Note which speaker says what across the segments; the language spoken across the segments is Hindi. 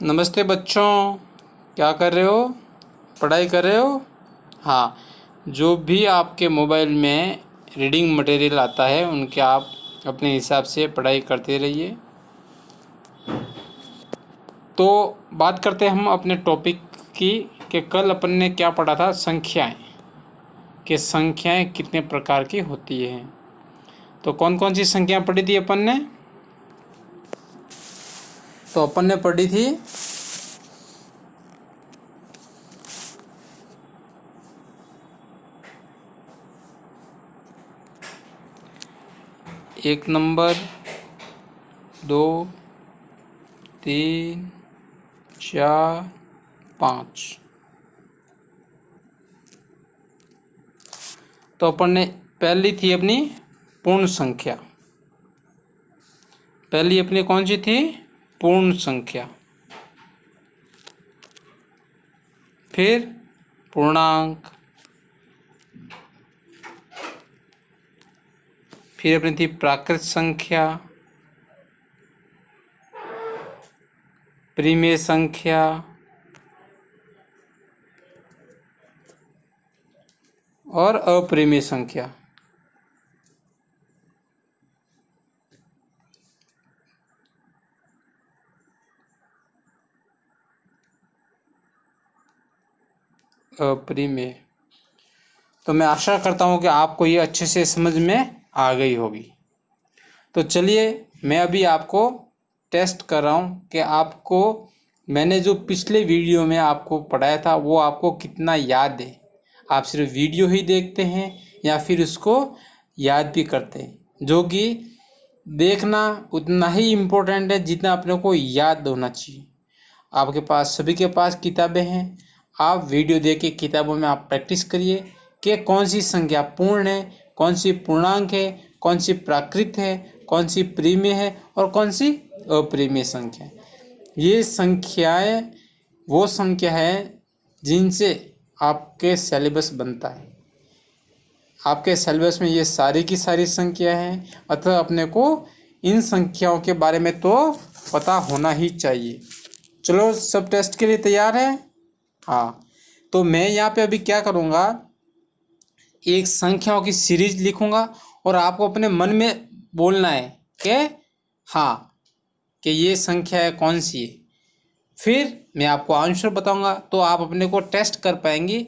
Speaker 1: नमस्ते बच्चों, क्या कर रहे हो? पढ़ाई कर रहे हो? हाँ, जो भी आपके मोबाइल में रीडिंग मटेरियल आता है उनके आप अपने हिसाब से पढ़ाई करते रहिए। तो बात करते हैं हम अपने टॉपिक की कि कल अपन ने क्या पढ़ा था, संख्याएं, कि संख्याएं कितने प्रकार की होती हैं। तो कौन कौन सी संख्याएं पढ़ी थी अपन ने? तो अपन ने पढ़ी थी एक नंबर, 2, 3, 4, 5। तो अपन ने पहली थी अपनी पूर्ण संख्या। पहली अपनी कौन सी थी? पूर्ण संख्या। फिर पूर्णांक। फिर अपनी थी प्राकृत संख्या, परिमेय संख्या, और अपरिमेय संख्या। अपरिमेय। तो मैं आशा करता हूँ कि आपको ये अच्छे से समझ में आ गई होगी। तो चलिए, मैं अभी आपको टेस्ट कर रहा हूँ कि आपको मैंने जो पिछले वीडियो में आपको पढ़ाया था वो आपको कितना याद है। आप सिर्फ वीडियो ही देखते हैं या फिर उसको याद भी करते हैं, जो कि देखना उतना ही इम्पोर्टेंट है जितना अपने को याद होना चाहिए। आपके पास, सभी के पास किताबें हैं, आप वीडियो देख के किताबों में आप प्रैक्टिस करिए कि कौन सी संख्या पूर्ण है, कौन सी पूर्णांक है, कौन सी प्राकृत है, कौन सी परिमेय है और कौन सी अपरिमेय संख्या है। ये संख्याएं वो संख्या है जिनसे आपके सिलेबस बनता है। आपके सिलेबस में ये सारी की सारी संख्या हैं, अतः अपने को इन संख्याओं के बारे में तो पता होना ही चाहिए। चलो, सब टेस्ट के लिए तैयार है? हाँ, तो मैं यहाँ पे अभी क्या करूँगा, एक संख्याओं की सीरीज लिखूँगा और आपको अपने मन में बोलना है कि हाँ, कि ये संख्या है कौन सी है। फिर मैं आपको आंसर बताऊंगा, तो आप अपने को टेस्ट कर पाएंगे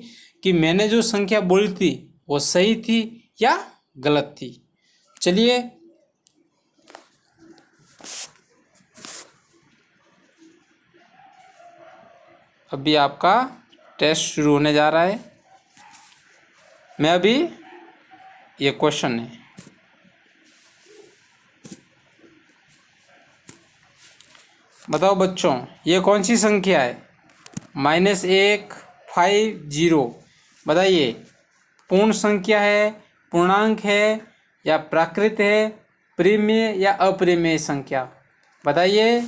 Speaker 1: कि मैंने जो संख्या बोली थी वो सही थी या गलत थी। चलिए, अभी आपका टेस्ट शुरू होने जा रहा है। मैं अभी, ये क्वेश्चन है, बताओ बच्चों, ये कौन सी संख्या है? -1, 5, 0। बताइए, पूर्ण संख्या है, पूर्णांक है या प्राकृत है, परिमेय या अपरिमेय संख्या? बताइए,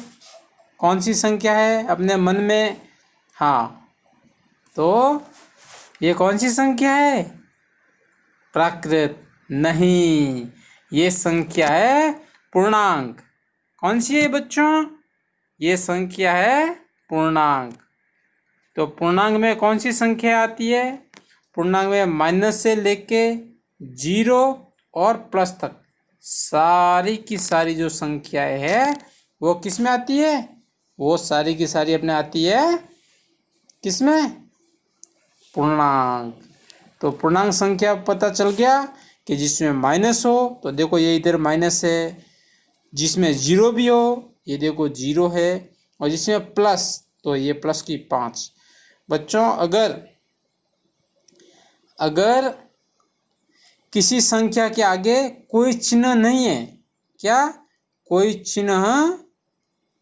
Speaker 1: कौन सी संख्या है अपने मन में? हाँ, तो ये कौन सी संख्या है? प्राकृत नहीं, ये संख्या है पूर्णांक। कौन सी है बच्चों? ये संख्या है पूर्णांक। तो पूर्णांक में कौन सी संख्या आती है? पूर्णांक में माइनस से लेके 0 और प्लस तक सारी की सारी जो संख्याएं है वो किस में आती है? वो सारी की सारी अपने आती है किस में? पूर्णांक। तो पूर्णांक संख्या पता चल गया कि जिसमें माइनस हो, तो देखो ये इधर माइनस है, जिसमें 0 भी हो ये देखो 0 है, और जिसमें प्लस तो ये प्लस की 5। बच्चों, अगर किसी संख्या के आगे कोई चिन्ह नहीं है, क्या कोई चिन्ह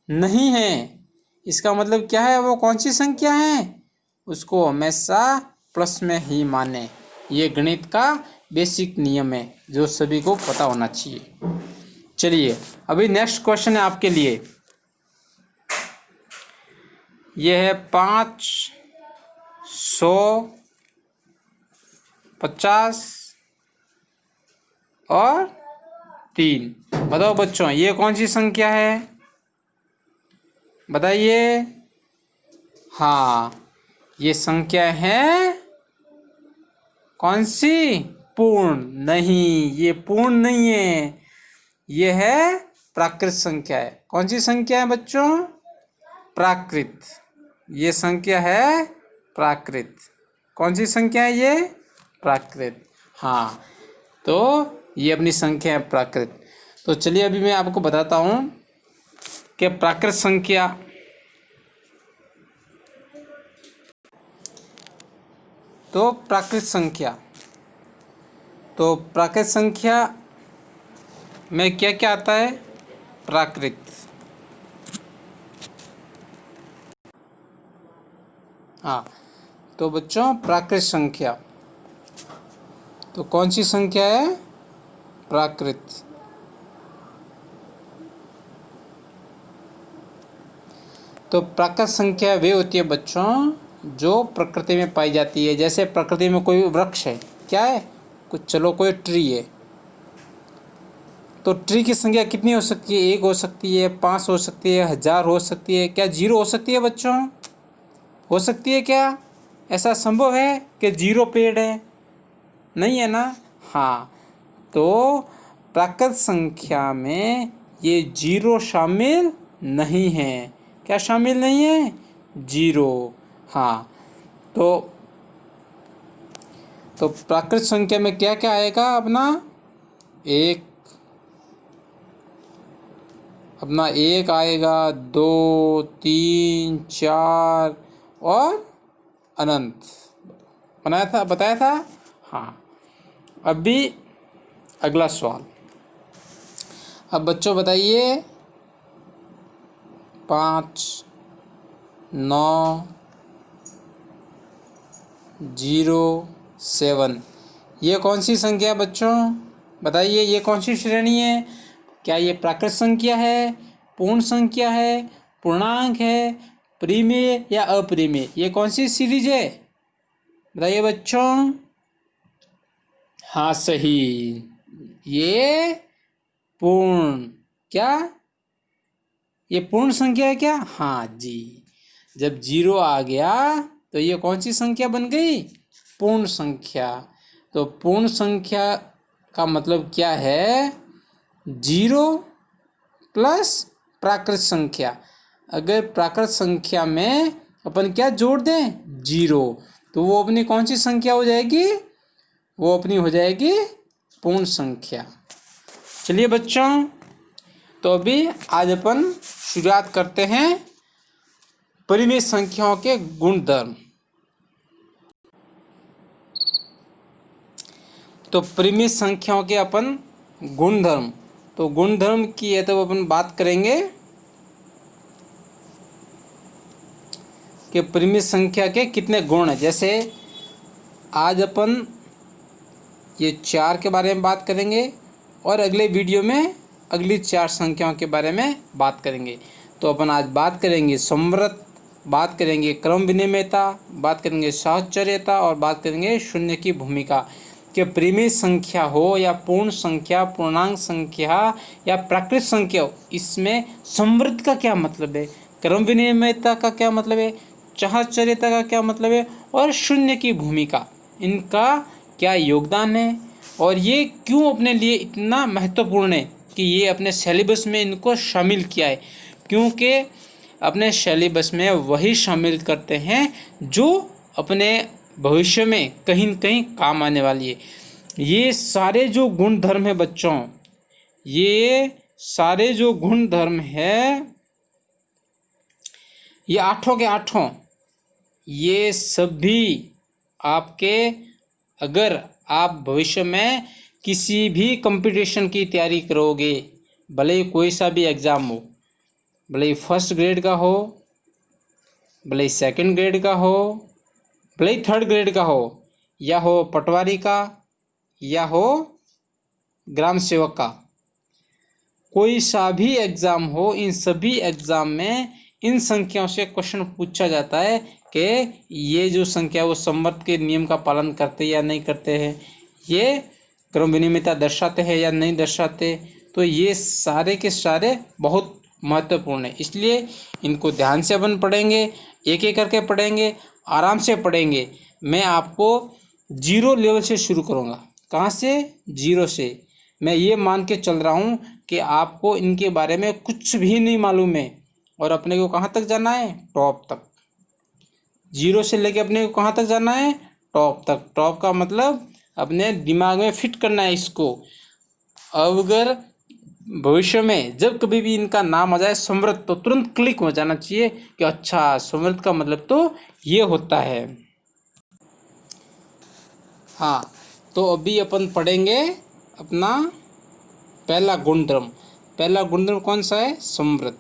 Speaker 1: नहीं है, इसका मतलब क्या है? वो कौन सी संख्या है? उसको हमेशा प्लस में ही माने। ये गणित का बेसिक नियम है जो सभी को पता होना चाहिए। चलिए, अभी नेक्स्ट क्वेश्चन है आपके लिए। ये है 5, 100, 50 और 3। बताओ बच्चों, ये कौन सी संख्या है? बताइए, हाँ, ये संख्या है कौन सी? पूर्ण नहीं, ये पूर्ण नहीं है, ये है प्राकृत संख्या है। कौन सी संख्या है बच्चों? प्राकृत। ये संख्या है प्राकृत। कौन सी संख्या है ये? प्राकृत। हाँ, तो ये अपनी संख्या है प्राकृत। तो चलिए अभी मैं आपको बताता हूँ कि प्राकृत संख्या प्राकृत संख्या में क्या क्या आता है? प्राकृत। हाँ, तो बच्चों प्राकृत संख्या तो कौन सी संख्या है? प्राकृत। तो प्राकृत संख्या वे होती है बच्चों जो प्रकृति में पाई जाती है। जैसे प्रकृति में कोई वृक्ष है, क्या है? कोई ट्री है, तो ट्री की संख्या कितनी हो सकती है? 1 हो सकती है, 5 हो सकती है, 1000 हो सकती है। क्या 0 हो सकती है बच्चों? हो सकती है क्या? ऐसा संभव है कि 0 पेड़ है? नहीं है ना। हाँ, तो प्राकृत संख्या में ये 0 शामिल नहीं है। क्या शामिल नहीं है? 0। हाँ, तो प्राकृत संख्या में क्या क्या आएगा? अपना 1 आएगा, 2, 3, 4 और अनंत बताया था। हाँ, अभी अगला सवाल। अब बच्चों बताइए, 5, 9, 0, 7 ये कौन सी संख्या है बच्चों? बताइए, ये कौन सी श्रेणी है? क्या ये प्राकृत संख्या है, पूर्ण संख्या है, पूर्णांक है, परिमेय या अपरिमेय? ये कौन सी सीरीज है? बताइए बच्चों। हाँ, सही, ये पूर्ण। क्या ये पूर्ण संख्या है क्या? हाँ जी, जब 0 आ गया तो ये कौन सी संख्या बन गई? पूर्ण संख्या। तो पूर्ण संख्या का मतलब क्या है? 0 प्लस प्राकृत संख्या। अगर प्राकृत संख्या में अपन क्या जोड़ दें? 0, तो वो अपनी कौन सी संख्या हो जाएगी? वो अपनी हो जाएगी पूर्ण संख्या। चलिए बच्चों, तो अभी आज अपन शुरुआत करते हैं परिमेय संख्याओं के गुणधर्म। तो परिमेय संख्याओं के अपन गुणधर्म, तो गुणधर्म की है तो अपन बात करेंगे कि परिमेय संख्या के कितने गुण हैं। जैसे आज अपन ये 4 के बारे में बात करेंगे और अगले वीडियो में अगली 4 संख्याओं के बारे में बात करेंगे। तो अपन आज बात करेंगे समवर्त, बात करेंगे क्रम विनिमयता, बात करेंगे साहचर्यता और बात करेंगे शून्य की भूमिका। कि परिमेय संख्या हो या पूर्ण संख्या, पूर्णांक संख्या या प्राकृत संख्या हो, इसमें समवर्त का क्या मतलब है, क्रम विनिमयता का क्या मतलब है, साहचर्यता का क्या मतलब है और शून्य की भूमिका, इनका क्या योगदान है और ये क्यों अपने लिए इतना महत्वपूर्ण है कि ये अपने सिलेबस में इनको शामिल किया है। क्योंकि अपने सिलेबस में वही शामिल करते हैं जो अपने भविष्य में कहीं न कहीं काम आने वाली है। ये सारे जो गुण धर्म है बच्चों, ये सारे जो गुण धर्म है, ये 8 के 8, ये सभी आपके, अगर आप भविष्य में किसी भी कंपटीशन की तैयारी करोगे, भले कोई सा भी एग्ज़ाम हो, भले फर्स्ट ग्रेड का हो, भले सेकंड ग्रेड का हो, भले 3rd ग्रेड का हो, या हो पटवारी का या हो ग्राम सेवक का, कोई सा भी एग्ज़ाम हो, इन सभी एग्ज़ाम में इन संख्याओं से क्वेश्चन पूछा जाता है कि ये जो संख्या वो समवर्त के नियम का पालन करते या नहीं करते हैं, ये क्रम विनिमयता दर्शाते हैं या नहीं दर्शाते। तो ये सारे के सारे बहुत महत्वपूर्ण है, इसलिए इनको ध्यान से अपन पढ़ेंगे। एक एक करके पढ़ेंगे, आराम से पढ़ेंगे। मैं आपको 0 लेवल से शुरू करूँगा। कहाँ से? 0 से। मैं ये मान के चल रहा हूँ कि आपको इनके बारे में कुछ भी नहीं मालूम है और अपने को कहाँ तक जाना है? टॉप तक। 0 से लेके अपने को कहाँ तक जाना है? टॉप तक। टॉप का मतलब अपने दिमाग में फिट करना है इसको। अब अगर भविष्य में जब कभी भी इनका नाम आ जाए समृद्ध, तो तुरंत क्लिक हो जाना चाहिए कि अच्छा, समृद्ध का मतलब तो ये होता है। हाँ, तो अभी अपन पढ़ेंगे अपना पहला गुणधर्म। पहला गुणधर्म कौन सा है? समृद्ध।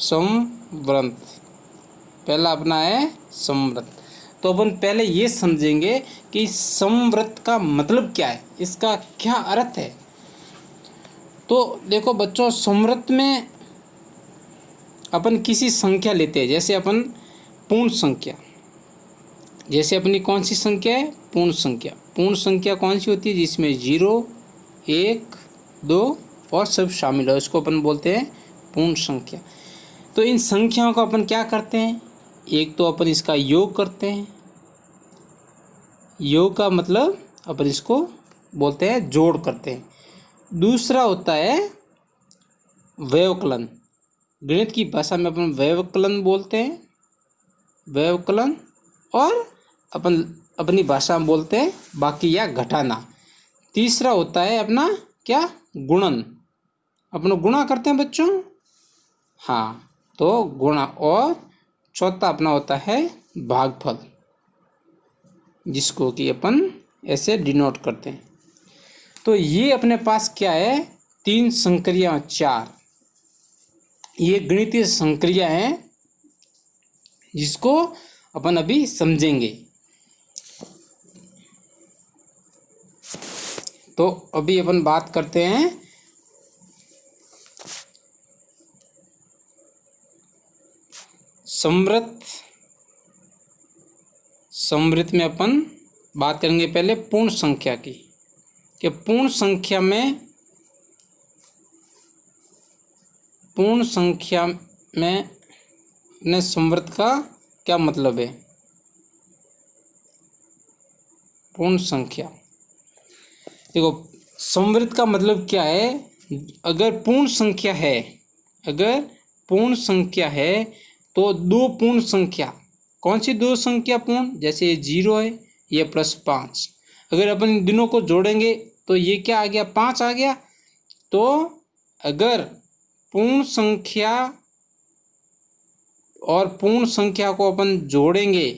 Speaker 1: समृद्ध पहला अपना है समृद्ध। तो अपन पहले ये समझेंगे कि समृद्ध का मतलब क्या है, इसका क्या अर्थ है। तो देखो बच्चों, समृद्ध में अपन किसी संख्या लेते हैं, जैसे अपन पूर्ण संख्या। जैसे अपनी कौन सी संख्या है? पूर्ण संख्या। पूर्ण संख्या कौन सी होती है? जिसमें 0, 1, 2 और सब शामिल है, उसको अपन बोलते हैं पूर्ण संख्या। तो इन संख्याओं का अपन क्या करते हैं? एक तो अपन इसका योग करते हैं। योग का मतलब अपन इसको बोलते हैं जोड़ करते हैं। दूसरा होता है व्यवकलन। गणित की भाषा में अपन व्यवकलन बोलते हैं, व्यवकलन। और अपन अपनी भाषा में बोलते हैं बाकी या घटाना। तीसरा होता है अपना क्या? गुणन। अपन गुणा करते हैं बच्चों। हाँ, तो गुणा। और चौथा अपना होता है भागफल, जिसको कि अपन ऐसे डिनोट करते हैं। तो ये अपने पास क्या है? 3 संक्रिया, 4 ये गणितीय संक्रिया हैं, जिसको अपन अभी समझेंगे। तो अभी अपन बात करते हैं समृद्ध। समृद्ध में अपन बात करेंगे पहले पूर्ण संख्या की, कि पूर्ण संख्या में अपने समृद्ध का क्या मतलब है। पूर्ण संख्या, देखो समृद्ध का मतलब क्या है? अगर पूर्ण संख्या है तो 2 पूर्ण संख्या। कौन सी 2 संख्या पूर्ण? जैसे ये 0 है, ये +5। अगर अपन इन दोनों को जोड़ेंगे तो ये क्या आ गया? 5 आ गया। तो अगर पूर्ण संख्या और पूर्ण संख्या को अपन जोड़ेंगे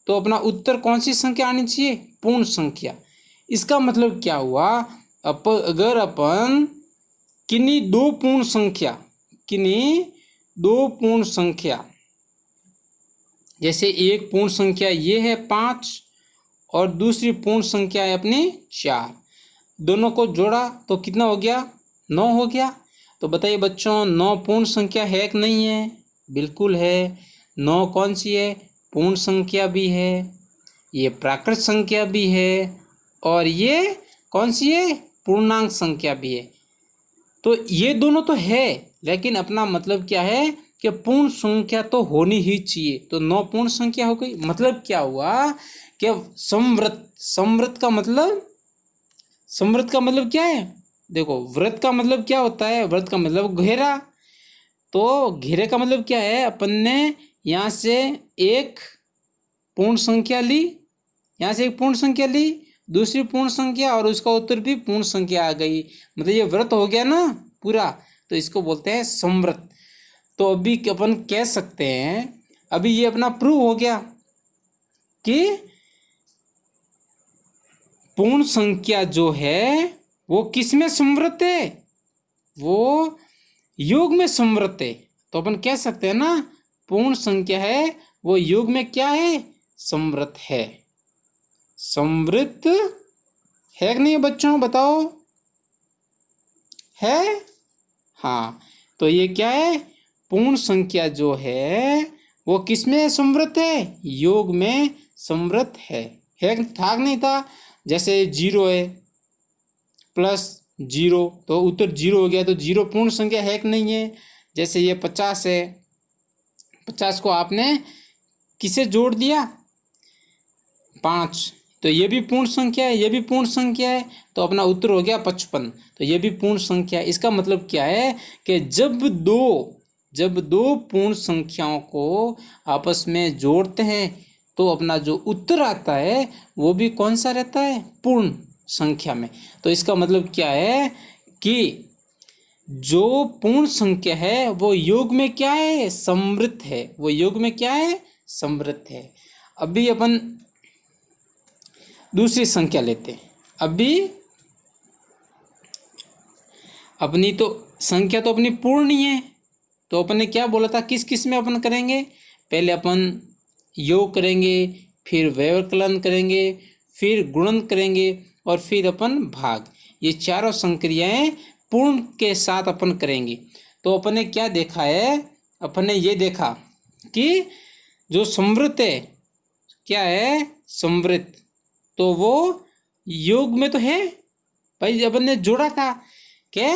Speaker 1: तो अपना उत्तर कौन सी संख्या आनी चाहिए? पूर्ण संख्या। इसका मतलब क्या हुआ? अगर अपन किन्हीं 2 पूर्ण संख्या, जैसे एक पूर्ण संख्या ये है 5 और दूसरी पूर्ण संख्या है अपनी 4, दोनों को जोड़ा तो कितना हो गया? 9 हो गया। तो बताइए बच्चों, 9 पूर्ण संख्या है कि नहीं है? बिल्कुल है। 9 कौन सी है? पूर्ण संख्या भी है, ये प्राकृत संख्या भी है, और ये कौन सी है? पूर्णांक संख्या भी है। तो ये दोनों तो है, लेकिन अपना मतलब क्या है कि पूर्ण संख्या तो होनी ही चाहिए। तो 9 पूर्ण संख्या हो गई। मतलब क्या हुआ कि समृद्ध का मतलब क्या है? देखो, वृत्त का मतलब क्या होता है? वृत्त का मतलब घेरा। तो घेरे का मतलब क्या है? अपन ने यहाँ से एक पूर्ण संख्या ली, दूसरी पूर्ण संख्या, और उसका उत्तर भी पूर्ण संख्या आ गई। मतलब ये वृत्त हो गया ना पूरा, तो इसको बोलते हैं समृद्ध। तो अभी अपन कह सकते हैं, अभी ये अपना प्रूव हो गया कि पूर्ण संख्या जो है वो किस में समृद्ध है? वो योग में समृद्ध है। तो अपन कह सकते हैं ना, पूर्ण संख्या है वो योग में क्या है? समृद्ध है। समृद्ध है कि नहीं बच्चों? बताओ, है? हाँ, तो ये क्या है? पूर्ण संख्या जो है वो किस में समृद्ध है? योग में समृद्ध है। था कि नहीं था? जैसे 0 है +0, तो उत्तर 0 हो गया। तो 0 पूर्ण संख्या है कि नहीं है? जैसे ये 50 है, 50 को आपने किसे जोड़ दिया? 5, तो ये भी पूर्ण संख्या है, ये भी पूर्ण संख्या है, तो अपना उत्तर हो गया 55। तो ये भी पूर्ण संख्या है। इसका मतलब क्या है कि जब दो पूर्ण संख्याओं को आपस में जोड़ते हैं तो अपना जो उत्तर आता है वो भी कौन सा रहता है? पूर्ण संख्या में। तो इसका मतलब क्या है कि जो पूर्ण संख्या है वो योग में क्या है? समृद्ध है। वो योग में क्या है? समृद्ध है। अभी अपन दूसरी संख्या लेते हैं। अभी अपनी तो संख्या तो अपनी पूर्ण ही है, तो अपन ने क्या बोला था? किस किस में अपन करेंगे? पहले अपन योग करेंगे, फिर व्यवकलन करेंगे, फिर गुणन करेंगे और फिर अपन भाग। ये चारों संक्रियाएं पूर्ण के साथ अपन करेंगे। तो अपन ने क्या देखा है? अपन ने ये देखा कि जो समृद्ध है, क्या है? समृद्ध, तो वो योग में तो है भाई। अपन ने जोड़ा था कि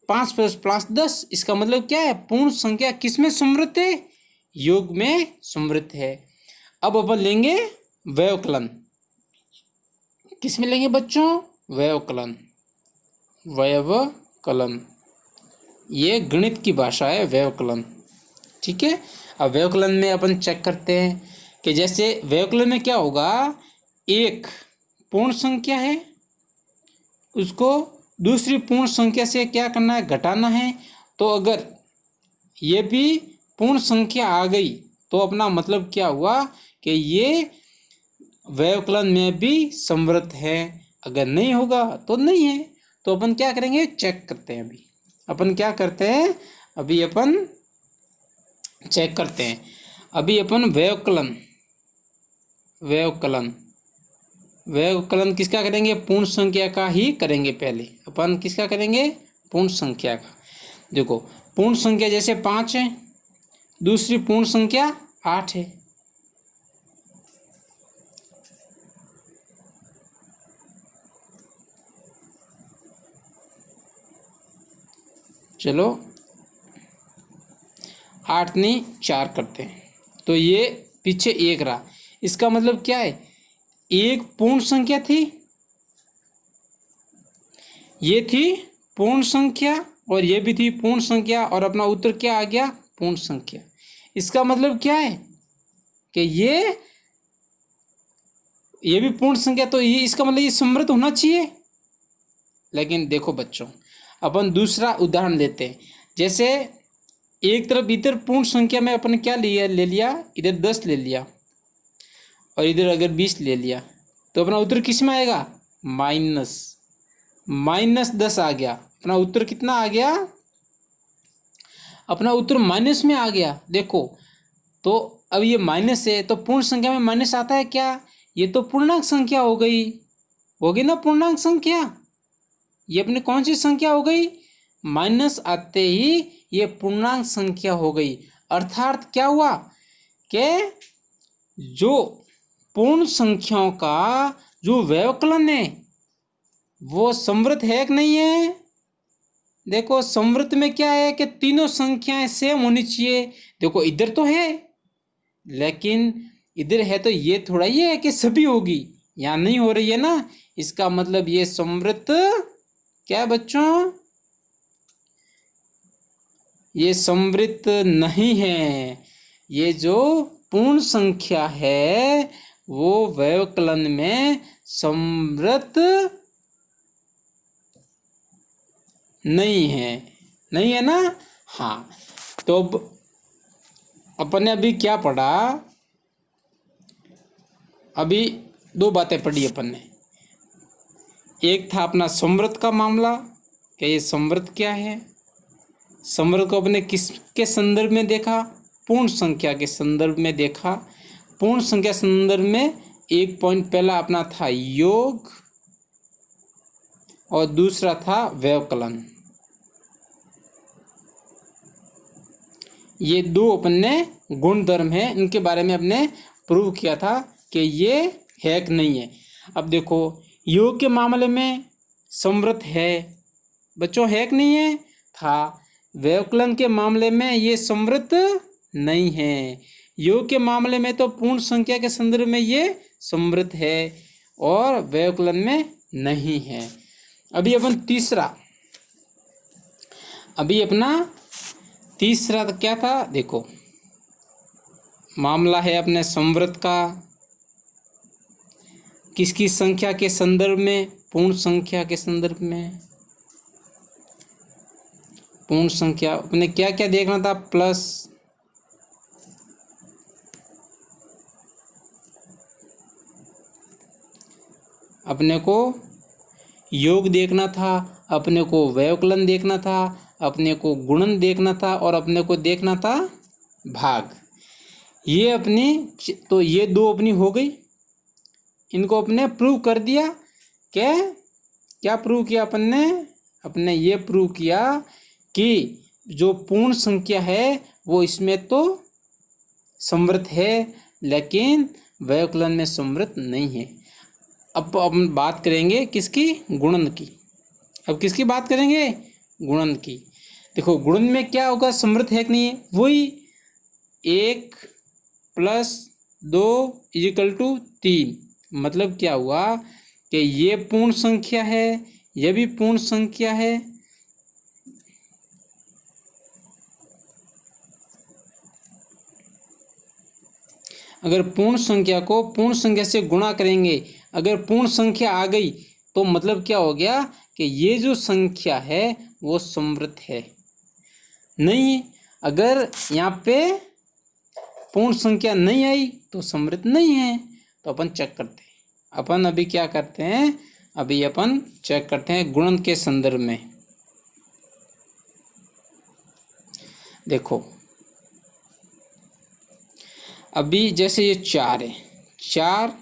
Speaker 1: 5 + 5 10। इसका मतलब क्या है? पूर्ण संख्या किस में समृद्ध है? योग में समृद्ध है। अब अपन लेंगे व्यवकलन। किस में लेंगे बच्चों? व्यवकलन। व्यवकलन ये गणित की भाषा है, व्यवकलन। ठीक है। अब व्यवकलन में अपन चेक करते हैं कि जैसे व्यवकलन में क्या होगा? एक पूर्ण संख्या है, उसको दूसरी पूर्ण संख्या से क्या करना है? घटाना है। तो अगर ये भी पूर्ण संख्या आ गई तो अपना मतलब क्या हुआ कि ये व्यवकलन में भी समृद्ध है। अगर नहीं होगा तो नहीं है। तो अपन क्या करेंगे? चेक करते हैं। अभी अपन क्या करते हैं? अभी अपन चेक करते हैं। अभी अपन व्यवकलन किसका करेंगे? पूर्ण संख्या का ही करेंगे। पहले अपन किसका करेंगे? पूर्ण संख्या का। देखो, पूर्ण संख्या जैसे 5 है, दूसरी पूर्ण संख्या 8 है। चलो 8 नहीं 4 करते हैं, तो ये पीछे 1 रहा। इसका मतलब क्या है? एक पूर्ण संख्या थी, ये थी पूर्ण संख्या और ये भी थी पूर्ण संख्या, और अपना उत्तर क्या आ गया? पूर्ण संख्या। इसका मतलब क्या है कि ये भी पूर्ण संख्या, तो ये इसका मतलब ये समृद्ध होना चाहिए। लेकिन देखो बच्चों, अपन दूसरा उदाहरण लेते हैं। जैसे एक तरफ इधर पूर्ण संख्या में अपन क्या ले लिया? इधर 10 ले लिया और इधर अगर 20 ले लिया, तो अपना उत्तर किस में आएगा? -10 आ गया। अपना उत्तर कितना आ गया? अपना उत्तर माइनस में आ गया। देखो, तो अब ये माइनस है, तो पूर्ण संख्या में माइनस आता है क्या? ये तो पूर्णांक संख्या होगी ना पूर्णांक संख्या। ये अपनी कौन सी संख्या हो गई? माइनस आते ही ये पूर्णांक संख्या हो गई। अर्थात क्या हुआ कि जो पूर्ण संख्याओं का जो व्यवकलन है वो समृद्ध है कि नहीं है? देखो, समृद्ध में क्या है कि तीनों संख्याएं सेम होनी चाहिए। देखो, इधर तो है, लेकिन इधर है तो ये थोड़ा ही है कि सभी होगी। यहाँ नहीं हो रही है ना। इसका मतलब ये समृद्ध क्या है बच्चों? ये समृद्ध नहीं है। ये जो पूर्ण संख्या है वो व्यवकलन में समृद्ध नहीं है ना। हाँ, तो अब अपन ने अभी क्या पढ़ा? अभी 2 बातें पढ़ी अपन ने। एक था अपना समृद्ध का मामला कि ये समृद्ध क्या है। समृद्ध को अपने किसके संदर्भ में देखा? पूर्ण संख्या के संदर्भ में देखा। पूर्ण संख्या संदर्भ में एक पॉइंट पहला अपना था योग और दूसरा था व्यवकलन। ये 2 अपन ने गुणधर्म है, इनके बारे में अपने प्रूव किया था कि ये है कि नहीं है। अब देखो, योग के मामले में समृद्ध है बच्चों, है कि नहीं है? था। व्यवकलन के मामले में ये समृद्ध नहीं है। योग के मामले में तो पूर्ण संख्या के संदर्भ में ये समृद्ध है और व्यवकलन में नहीं है। अभी अपना तीसरा तो क्या था, देखो मामला है अपने समृद्ध का, किसकी संख्या के संदर्भ में, पूर्ण संख्या के संदर्भ में। पूर्ण संख्या अपने क्या क्या देखना था, प्लस, अपने को योग देखना था, अपने को व्यवकलन देखना था, अपने को गुणन देखना था और अपने को देखना था भाग। ये अपनी तो ये दो अपनी हो गई, इनको अपने प्रूव कर दिया। क्या प्रूव किया अपने ये प्रूव किया कि जो पूर्ण संख्या है वो इसमें तो समृद्ध है लेकिन व्यवकलन में समृद्ध नहीं है। अब हम बात करेंगे किसकी, गुणन की। अब किसकी बात करेंगे, गुणन की। देखो गुणन में क्या होगा, समृद्ध है कि नहीं है, वही 1 + 2 = 3। मतलब क्या हुआ कि ये पूर्ण संख्या है, यह भी पूर्ण संख्या है, अगर पूर्ण संख्या को पूर्ण संख्या से गुणा करेंगे, अगर पूर्ण संख्या आ गई तो मतलब क्या हो गया कि ये जो संख्या है वो समृद्ध है। नहीं, अगर यहाँ पे पूर्ण संख्या नहीं आई तो समृद्ध नहीं है। तो अपन चेक करते हैं, अपन अभी क्या करते हैं, अभी अपन चेक करते हैं गुणन के संदर्भ में। देखो अभी जैसे ये 4 है, 4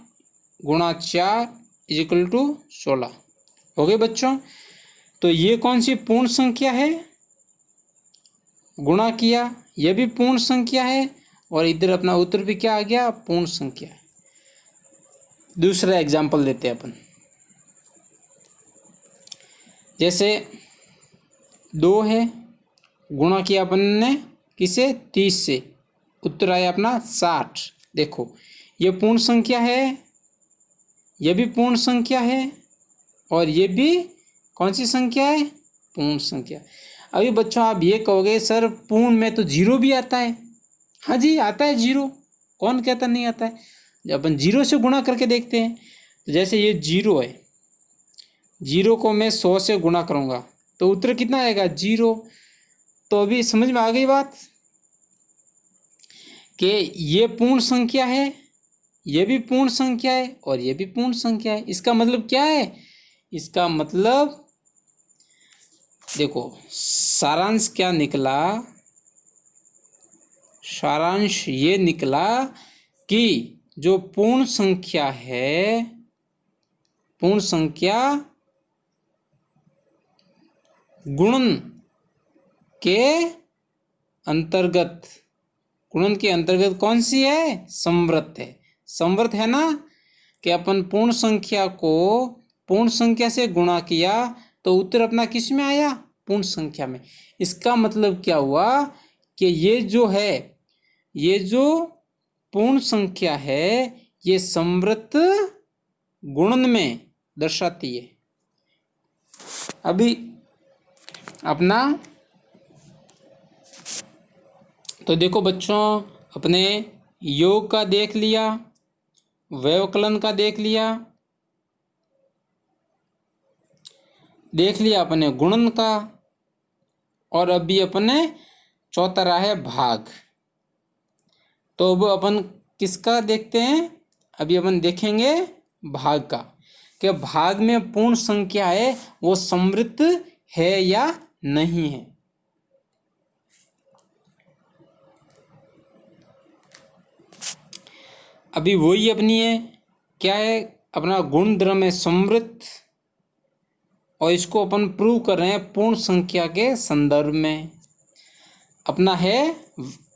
Speaker 1: × 4 = 16 हो गए बच्चों। तो ये कौन सी पूर्ण संख्या है, गुणा किया, यह भी पूर्ण संख्या है और इधर अपना उत्तर भी क्या आ गया, पूर्ण संख्या है। दूसरा एग्जाम्पल लेते हैं अपन, जैसे 2 है, गुणा किया अपन ने किसे, 30 से, उत्तर आया अपना 60। देखो ये पूर्ण संख्या है, यह भी पूर्ण संख्या है और ये भी कौन सी संख्या है, पूर्ण संख्या। अभी बच्चों आप ये कहोगे सर पूर्ण में तो 0 भी आता है। हाँ जी आता है 0, कौन कहता नहीं आता है। जब अपन 0 से गुणा करके देखते हैं, तो जैसे ये 0 है, 0 को मैं 100 से गुणा करूँगा तो उत्तर कितना आएगा, 0। तो अभी समझ में आ गई बात कि ये पूर्ण संख्या है, ये भी पूर्ण संख्या है और ये भी पूर्ण संख्या है। इसका मतलब क्या है, इसका मतलब देखो सारांश क्या निकला, सारांश ये निकला कि जो पूर्ण संख्या है, पूर्ण संख्या गुणन के अंतर्गत, गुणन के अंतर्गत कौन सी है, समृद्ध है। समृद्ध है ना, कि अपन पूर्ण संख्या को पूर्ण संख्या से गुणा किया तो उत्तर अपना किस में आया, पूर्ण संख्या में। इसका मतलब क्या हुआ कि ये जो है, ये जो पूर्ण संख्या है ये समृद्ध गुणन में दर्शाती है। अभी अपना तो देखो बच्चों, अपने योग का देख लिया, व्यवकलन का देख लिया अपने गुणन का, और अभी अपने चौथा रहा है भाग। तो अब अपन किसका देखते हैं, अभी अपन देखेंगे भाग का, कि भाग में पूर्ण संख्या है वो समृद्ध है या नहीं है। अभी वही अपनी है, क्या है, अपना गुण द्रव्य में समृद्ध, और इसको अपन प्रूव कर रहे हैं पूर्ण संख्या के संदर्भ में। अपना है,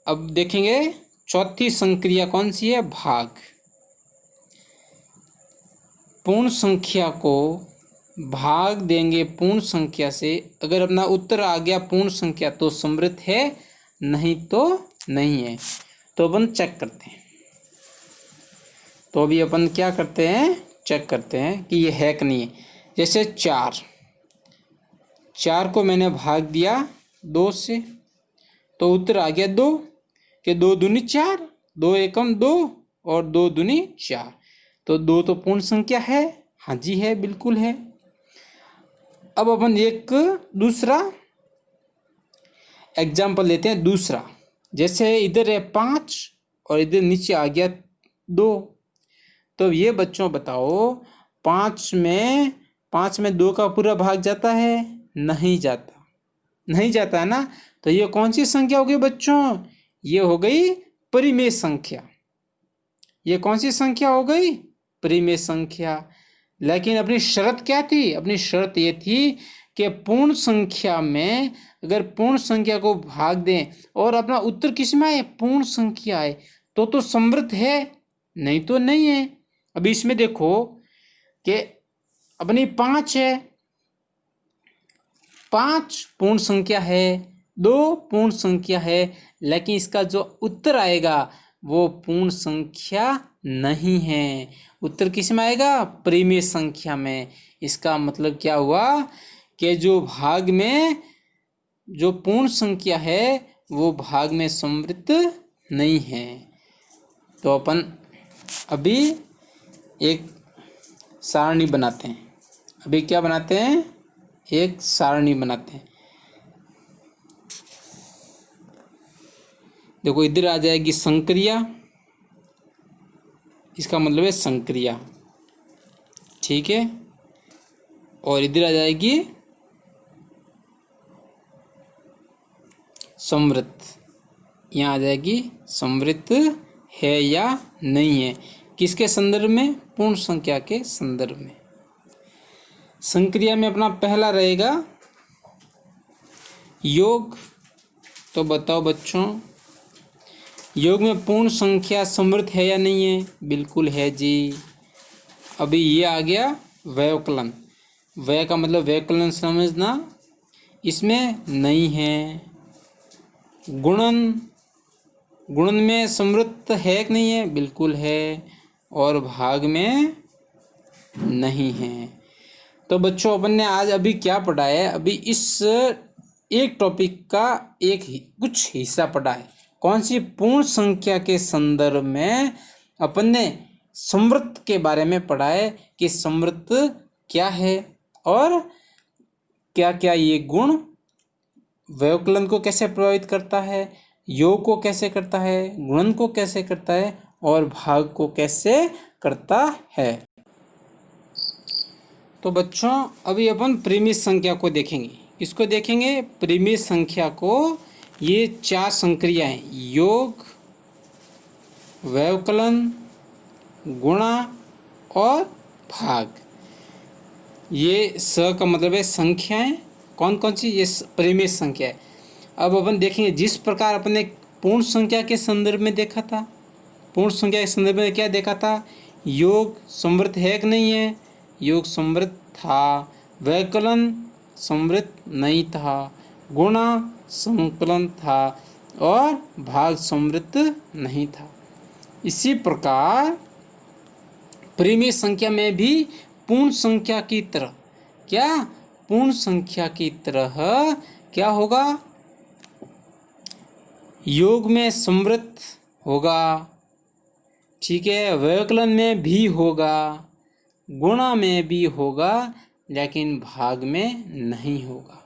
Speaker 1: अब देखेंगे चौथी संक्रिया कौन सी है, भाग। पूर्ण संख्या को भाग देंगे पूर्ण संख्या से, अगर अपना उत्तर आ गया पूर्ण संख्या तो समृद्ध है, नहीं तो नहीं है। तो अपन चेक करते हैं। तो अभी अपन क्या करते हैं, चेक करते हैं कि ये है कि नहीं है। जैसे 4 को मैंने भाग दिया 2 से, तो उत्तर आ गया 2, कि 2 दूनी 4, 2 एकम 2 और 2 दूनी 4। तो 2 तो पूर्ण संख्या है, हाँ जी है, बिल्कुल है। अब अपन एक दूसरा एग्जाम्पल लेते हैं, दूसरा। जैसे इधर है 5 और इधर नीचे आ गया 2। तो ये बच्चों बताओ, 5 में 2 का पूरा भाग जाता है? नहीं जाता, नहीं जाता है ना। तो ये कौन सी संख्या हो गई बच्चों? ये हो गई परिमेय संख्या। ये कौन सी संख्या हो गई? परिमेय संख्या। लेकिन अपनी शर्त क्या थी? अपनी शर्त ये थी कि पूर्ण संख्या में अगर पूर्ण संख्या को भाग दें और अपना उत्तर किस में आए? पूर्ण संख्या आए, तो समृद्ध है, नहीं तो नहीं है। अभी इसमें देखो कि अपनी 5 है, 5 पूर्ण संख्या है, 2 पूर्ण संख्या है, लेकिन इसका जो उत्तर आएगा वो पूर्ण संख्या नहीं है। उत्तर किस में आएगा? परिमेय संख्या में। इसका मतलब क्या हुआ कि जो भाग में जो पूर्ण संख्या है वो भाग में समृद्ध नहीं है। तो अपन अभी एक सारणी बनाते हैं। अभी क्या बनाते हैं? एक सारणी बनाते हैं। देखो इधर आ जाएगी संक्रिया, इसका मतलब है संक्रिया, ठीक है। और इधर आ जाएगी समृद्ध, यहाँ आ जाएगी समृद्ध है या नहीं है। किसके संदर्भ में? पूर्ण संख्या के संदर्भ में। संक्रिया में अपना पहला रहेगा योग। तो बताओ बच्चों, योग में पूर्ण संख्या समृद्ध है या नहीं है? बिल्कुल है जी। अभी ये आ गया व्यवकलन। व्यय का मतलब व्यवकलन समझना, इसमें नहीं है। गुणन, गुणन में समृद्ध है कि नहीं है? बिल्कुल है। और भाग में नहीं है। तो बच्चों अपन ने आज अभी क्या पढ़ा है? अभी इस एक टॉपिक का कुछ हिस्सा पढ़ा है। कौन सी? पूर्ण संख्या के संदर्भ में अपन ने समृद्ध के बारे में पढ़ा है कि समृद्ध क्या है और क्या क्या ये गुण व्यवकलन को कैसे प्रभावित करता है, योग को कैसे करता है, गुणन को कैसे करता है और भाग को कैसे करता है। तो बच्चों अभी अपन परिमेय संख्या को देखेंगे। किसको देखेंगे? परिमेय संख्या को। ये 4 संक्रियाएं, योग, व्यवकलन, गुणा और भाग। ये स का मतलब है संख्याएं। कौन कौन सी? ये परिमेय संख्या है। अब अपन देखेंगे जिस प्रकार अपन ने पूर्ण संख्या के संदर्भ में देखा था, पूर्ण संख्या के संदर्भ में क्या देखा था? योग समृद्ध है कि नहीं है? योग समृद्ध था। व्यवकलन समृद्ध नहीं था। गुणा संकलन था और भाग समृद्ध नहीं था। इसी प्रकार परिमेय संख्या में भी पूर्ण संख्या की तरह क्या? पूर्ण संख्या की तरह क्या होगा? योग में समृद्ध होगा, ठीक है। व्यवकलन में भी होगा, गुणा में भी होगा, लेकिन भाग में नहीं होगा।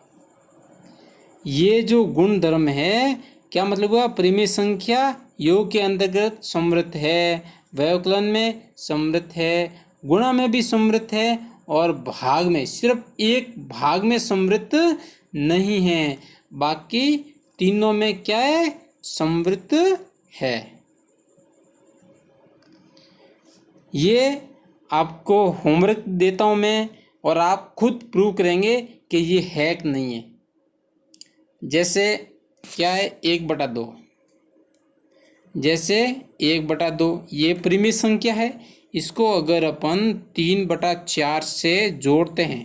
Speaker 1: ये जो गुण धर्म है, क्या मतलब हुआ? परिमेय संख्या योग के अंतर्गत समृद्ध है, व्यवकलन में समृद्ध है, गुणा में भी समृद्ध है और भाग में, सिर्फ एक भाग में समृद्ध नहीं है, बाकी तीनों में क्या है? समृद्ध है। ये आपको होमवर्क देता हूँ मैं और आप खुद प्रूव करेंगे कि ये है कि नहीं है। जैसे क्या है? 1/2। जैसे 1/2 ये परिमेय संख्या है। इसको अगर अपन 3/4 से जोड़ते हैं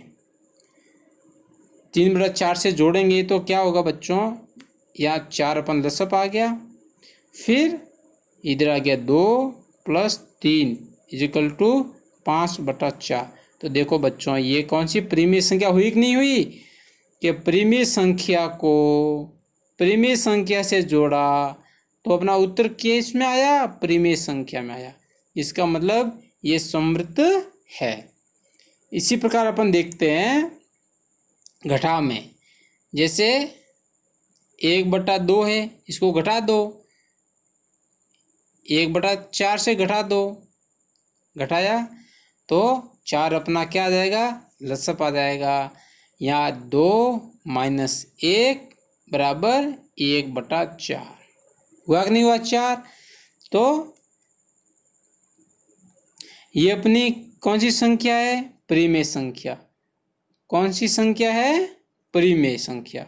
Speaker 1: 3/4 से जोड़ेंगे तो क्या होगा बच्चों, यहाँ 4/10 आ गया, फिर इधर आ गया 2 + 3 = 5/4। तो देखो बच्चों ये कौन सी परिमेय संख्या हुई कि नहीं हुई, कि परिमेय संख्या को परिमेय संख्या से जोड़ा तो अपना उत्तर किस में आया, परिमेय संख्या में आया। इसका मतलब ये समृद्ध है। इसी प्रकार अपन देखते हैं घटाव में, जैसे 1/2 है, इसको घटा दो, 1/4 से घटा दो, घटाया तो 4 अपना क्या आ जाएगा, लसप आ जाएगा। यहाँ 2 - 1 = 1/4 हुआ कि नहीं हुआ 4। तो ये अपनी कौन सी संख्या है, परिमेय संख्या। कौन सी संख्या है, परिमेय संख्या।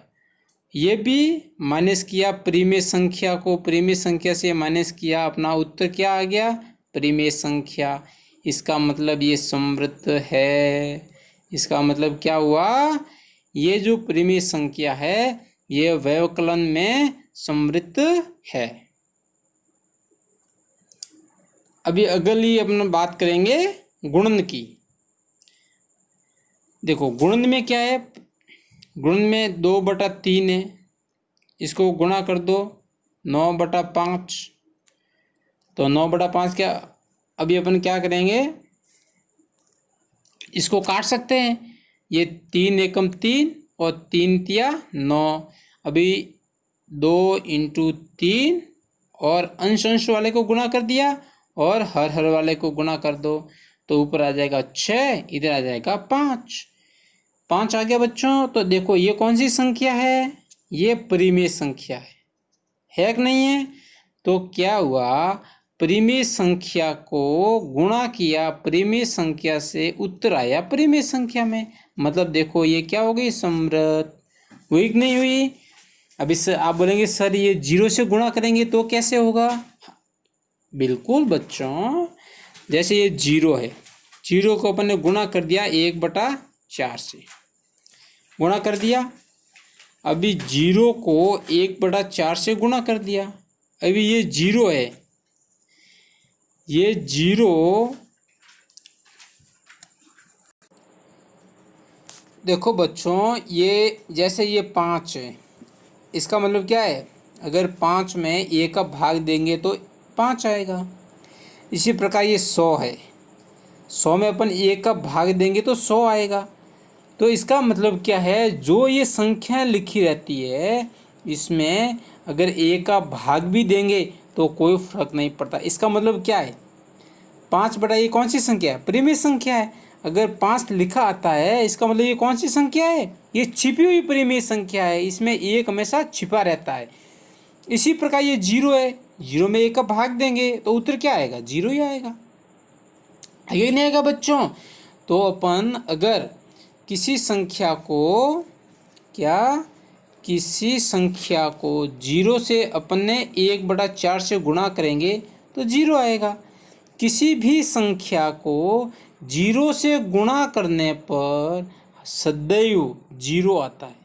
Speaker 1: ये भी माइनस किया, परिमेय संख्या को परिमेय संख्या से माइनस किया, अपना उत्तर क्या आ गया, परिमेय संख्या। इसका मतलब ये समृद्ध है। इसका मतलब क्या हुआ, ये जो परिमेय संख्या है ये व्यवकलन में समृद्ध है। अभी अगली अपन बात करेंगे गुणन की। देखो गुणन में क्या है, गुणन में 2/3 है, इसको गुणा कर दो 9/5। तो 9/5 क्या, अभी अपन क्या करेंगे, इसको काट सकते हैं। ये 3 एकम 3 और 3 तिया 9। अभी 2 × 3 और अंश वाले को गुणा कर दिया और हर वाले को गुणा कर दो, तो ऊपर आ जाएगा 6, इधर आ जाएगा 5 आ गया बच्चों। तो देखो ये कौन सी संख्या है, ये परिमेय संख्या है कि नहीं है। तो क्या हुआ, परिमेय संख्या को गुणा किया परिमेय संख्या से, उत्तर आया परिमेय संख्या में। मतलब देखो ये क्या हो गई, समृद्ध हुई कि नहीं हुई। अब इससे आप बोलेंगे सर ये 0 से गुणा करेंगे तो कैसे होगा। बिल्कुल बच्चों, जैसे ये 0 है, 0 को अपन ने गुणा कर दिया 1/4 से गुणा कर दिया। अभी 0 को 1/4 से गुणा कर दिया। अभी ये 0 है, ये 0 देखो बच्चों, ये जैसे ये 5 है, इसका मतलब क्या है, अगर 5 में 1 का भाग देंगे तो 5 आएगा। इसी प्रकार ये 100 है, 100 में अपन 1 का भाग देंगे तो 100 आएगा। तो इसका मतलब क्या है, जो ये संख्या लिखी रहती है इसमें अगर 1 का भाग भी देंगे तो कोई फर्क नहीं पड़ता। इसका मतलब क्या है, 5/, कौन सी संख्या है, परिमेय संख्या है। अगर 5 लिखा आता है इसका मतलब ये कौन सी संख्या है, ये छिपी हुई परिमेय संख्या है, इसमें 1 हमेशा छिपा रहता है। इसी प्रकार ये 0 है, 0 में 1 का भाग देंगे तो उत्तर क्या आएगा, 0 ही आएगा। ये नहीं आएगा बच्चों। तो अपन अगर किसी संख्या को किसी संख्या को 0 से अपन ने 1/4 से गुणा करेंगे तो 0 आएगा। किसी भी संख्या को 0 से गुणा करने पर सदैव 0 आता है।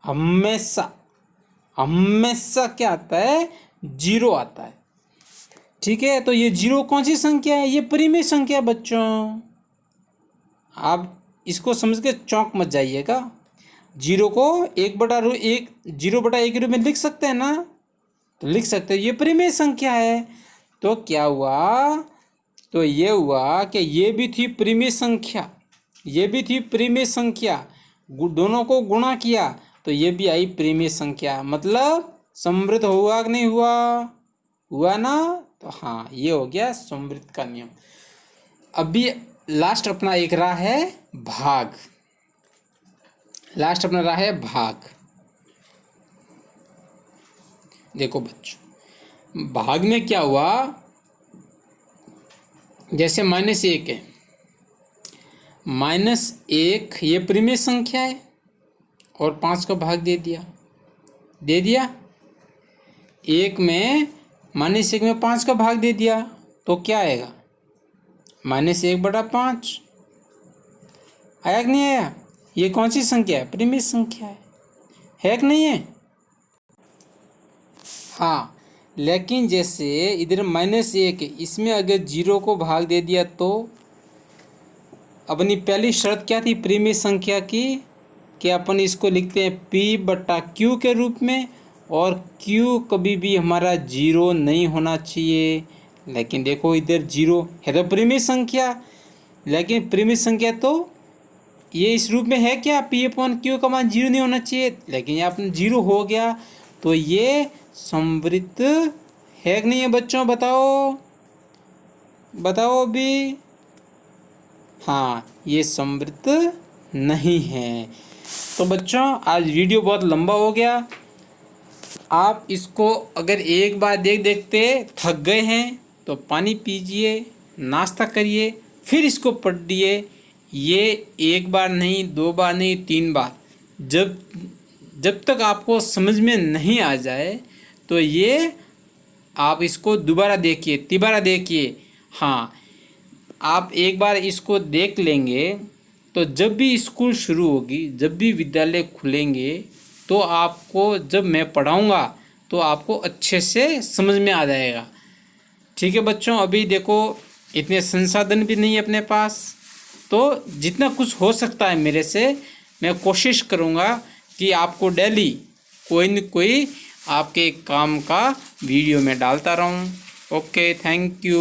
Speaker 1: हमेशा क्या आता है, 0 आता है। ठीक है, तो ये 0 कौन सी संख्या है, ये परिमेय संख्या है बच्चों। आप इसको समझ के चौंक मत जाइएगा। 0 को 0/1 के रूप में लिख सकते हैं ना, तो लिख सकते हैं, ये परिमेय संख्या है। तो क्या हुआ, तो ये हुआ कि ये भी थी परिमेय संख्या, ये भी थी परिमेय संख्या, दोनों को गुणा किया तो ये भी आई परिमेय संख्या। मतलब समृद्ध हुआ कि नहीं हुआ, हुआ ना। तो हाँ, ये हो गया समृद्ध का नियम। अभी लास्ट अपना एक रहा है भाग। लास्ट अपना रहा है भाग। देखो बच्चों, भाग में क्या हुआ, जैसे -1 है, -1 ये परिमेय संख्या है और 5 का भाग दे दिया 1 में, -1 में 5 का भाग दे दिया तो क्या आएगा, -1/5 आया कि नहीं आया। ये कौन सी संख्या है? परिमेय संख्या है कि नहीं है? हाँ, लेकिन जैसे इधर -1 है, इसमें अगर 0 को भाग दे दिया तो अपनी पहली शर्त क्या थी परिमेय संख्या की कि अपन इसको लिखते हैं P/Q के रूप में, और Q कभी भी हमारा 0 नहीं होना चाहिए। लेकिन देखो इधर 0 है तो परिमेय संख्या, लेकिन परिमेय संख्या तो ये इस रूप में है क्या P/Q का मान 0 नहीं होना चाहिए, लेकिन यहाँ पर 0 हो गया, तो ये संवृत्त है कि नहीं है बच्चों? बताओ बताओ अभी। हाँ, ये संवृत्त नहीं है। तो बच्चों आज वीडियो बहुत लंबा हो गया। आप इसको अगर एक बार देखते थक गए हैं तो पानी पीजिए, नाश्ता करिए, फिर इसको पढ़िए। ये एक बार नहीं, 2 बार नहीं, 3 बार, जब तक आपको समझ में नहीं आ जाए तो ये आप इसको दोबारा देखिए, तिबारा देखिए। हाँ, आप एक बार इसको देख लेंगे तो जब भी स्कूल शुरू होगी, जब भी विद्यालय खुलेंगे, तो आपको जब मैं पढ़ाऊँगा तो आपको अच्छे से समझ में आ जाएगा। ठीक है बच्चों, अभी देखो इतने संसाधन भी नहीं है अपने पास, तो जितना कुछ हो सकता है मेरे से मैं कोशिश करूँगा कि आपको डेली कोई न कोई आपके काम का वीडियो में डालता रहूँ। Okay, thank you.